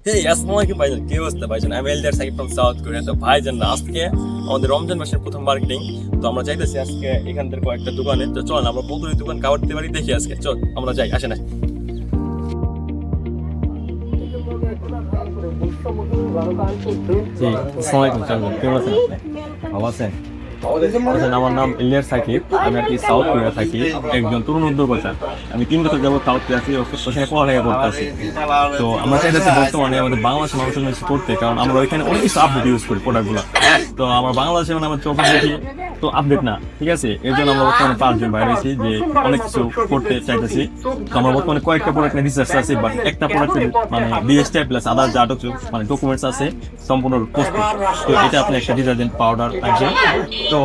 Hey, আসসালামু আলাইকুম ভাইজান, কি অবস্থা ভাইজান? আমি এলদার সাকিব ফ্রম সাউথ কোরিয়া। তো ভাইজান আজকে আমাদের রমজান মাসের প্রথম মার্কেটিং, তো আমরা চাইতেছি আজকে এখান থেকে কয়েকটা দোকানে, তো চল আমরা প্রতিটি দোকান কাভার দিতে পারি, দেখি আজকে চল আমরা যাই, আসেন আসেন। জি, আসসালামু আলাইকুম চাচা, কেমন আছেন? ভালো আছেন? আমার নাম ইলিয়াস সাকিব, আমি আর কি সাউথ কোরিয়া থাকি, একজন তরুণ উদ্যোক্তা। আমি 3 বছর যাবত সাউথ কোরিয়া আছি, ওখানে পড়ালেখা করতেছি। তো আমরা চাইতেছি বর্তমানে আমাদের বাংলাদেশের মানুষের জন্য কিছু করতে, কারণ আমরা ওইখানে অনেক কিছু আপডেট ইউজ করি প্রোডাক্টগুলো। তো আমার বাংলাদেশে মানে আমার চোখে দেখি তো আপডেট না, ঠিক আছে? এর জন্য আমরা বর্তমানে 5 জন বাইরে আছি যে অনেক কিছু করতে চাইতেছি। তো আমরা বর্তমানে কয়েকটা প্রোডাক্ট নিয়ে রিসার্চ আছে, বাট একটা প্রোডাক্টের মানে বিএসটি প্লাস আদার যা মানে ডকুমেন্টস আছে সম্পূর্ণ প্রস্তুত। তো এটা আপনি একটা ডিটারজেন্ট পাউডার আছে। তো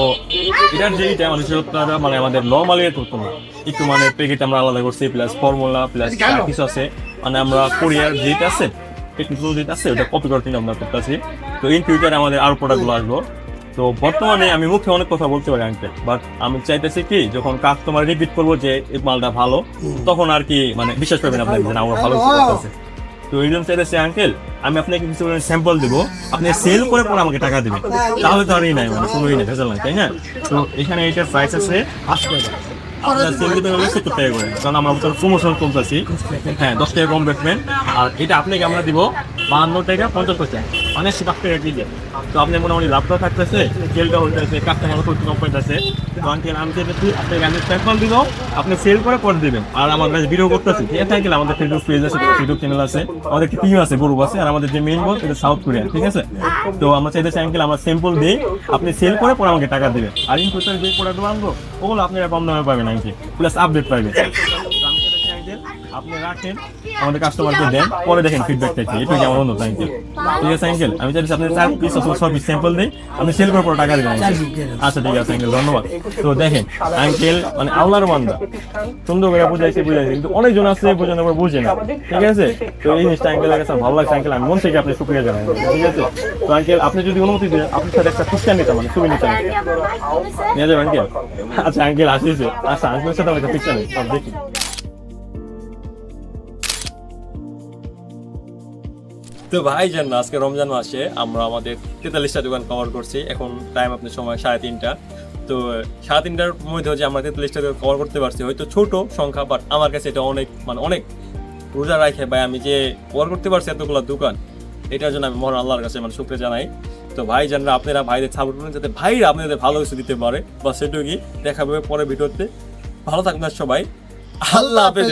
এটার যেইটা মানে আপনারা মানে আমাদের নর্মালি করতো না, একটু মানে প্যাকেট আমরা আলাদা করছি, প্লাস ফর্মুলা প্লাস কিছু আছে, মানে আমরা কোরিয়ার যেটা আছে টেকনিক্যাল যেটা আছে ওটা কপি করতে আমরা করতেছি। তো ইন ফিউচারে আমাদের আরো প্রোডাক্টগুলো আসবো। তো বর্তমানে আমি মুখে অনেক কথা বলতে পারি আঙ্কেল, বাট আমি চাইতেছি কি যখন কাস্টমার রিপিট করবো যে এই মালটা ভালো, তখন আর কি মানে বিশ্বাস করবেন আপনি যে না আমরা ভালো করতেছে। তো এই জন্য চাইতেছি আঙ্কেল আমি আপনাকে কিছু স্যাম্পল দেবো, আপনি সেল করে পরে আমাকে টাকা দেবেন, তাহলে তো আরই নাই মানে কোনোই নেই ভেজাল নাই, তাই না? তো এখানে এটার প্রাইস আছে 80 টাকা, আপনার সেল দিতে হবে 70 টাকা করে, কারণ আমরা প্রমোশন চলতেছি। হ্যাঁ, 10 টাকা কম রাখবেন। আর এটা আপনাকে আমরা দিব 52 টাকা 50 পয়সা, মানে 7 টাকা কেজি। তো আপনি মোটামুটি লাভটা থাকতেছে, তেলটা হইতেছে, কাস্টমার করতে কম্পেন্ট আছে। তো আঙ্কেল আমি চাইতেছি আপনাকে আমি স্যাম্পল দিব, আপনি সেল করে পরে দিবেন। আর আমার কাছে ভিডিও করতেছি, ঠিক আছে আঙ্কেল? আমাদের ফেসবুক পেজ আছে, ইউটিউব চ্যানেল আছে, আমাদের একটা টিম আছে, গ্রুপ আছে, আর আমাদের যে মেইন বস এটা সাউথ কোরিয়া, ঠিক আছে? তো আমরা চাইতেছি আঙ্কেল আমরা স্যাম্পল দিই, আপনি সেল করে পরে আমাকে টাকা দেবেন। আর ইন ফিউচার যে প্রোডাক্টগুলো আনবো ওগুলো আপনারা কম দামে পাবেন আঙ্কেল, প্লাস আপডেট পাবেন। আপনি রাখেন, আমাদের কাস্টমারকে দেন, পরে দেখেন ফিডব্যাকটা কি, এটা কি আমার অনুরোধ আঙ্কেল, ঠিক আছে আঙ্কেল? আমি চাইছি আপনি 4 পিস অথবা 6 পিস স্যাম্পল দিই, আপনি সেল করে পরে টাকা দেবেন। আচ্ছা ঠিক আছে আঙ্কেল, ধন্যবাদ। তো দেখেন আঙ্কেল মানে আল্লাহর বান্দা, সুন্দর করে বুঝাইছে কিন্তু অনেকজন আছে বোঝানোর পর বুঝে না, ঠিক আছে? তো এই জিনিসটা আঙ্কেলের কাছে ভালো লাগছে আঙ্কেল, আমি মন থেকে আপনি শুক্রিয়া জানাই, ঠিক আছে? তো আঙ্কেল আপনি যদি অনুমতি দেন আপনার সাথে একটা ফুচকা নিতাম, মানে ছবি নিতাম, নিয়ে যাবেন আঙ্কেল? আচ্ছা আঙ্কেল আসিছে, আচ্ছা আঙ্কেলের সাথে আমি একটা পিকচার নিই, সব দেখি। তো ভাই জান আজকে রমজান মাসে আমরা আমাদের 43টা দোকান কভার করছি, এখন টাইম আপনার সময় 3:30। তো 3:30টার মধ্যে যে আমরা 43টা দোকান কভার করতে পারছি, হয়তো ছোট সংখ্যা, বাট আমার কাছে এটা অনেক মানে অনেক রোজা রাখে ভাই, আমি যে কভার করতে পারছি এতগুলো দোকান, এটার জন্য আমি মহান আল্লাহর কাছে মানে শুকরিয়া জানাই। তো ভাই জানরা আপনারা ভাইদের সাপোর্ট করুন, যাতে ভাইরা আপনাদের ভালো কিছু দিতে পারে, বা সেটুকুই দেখা হবে পরে ভিডিওতে। ভালো থাকবেন সবাই, আল্লাহ হাফেজ।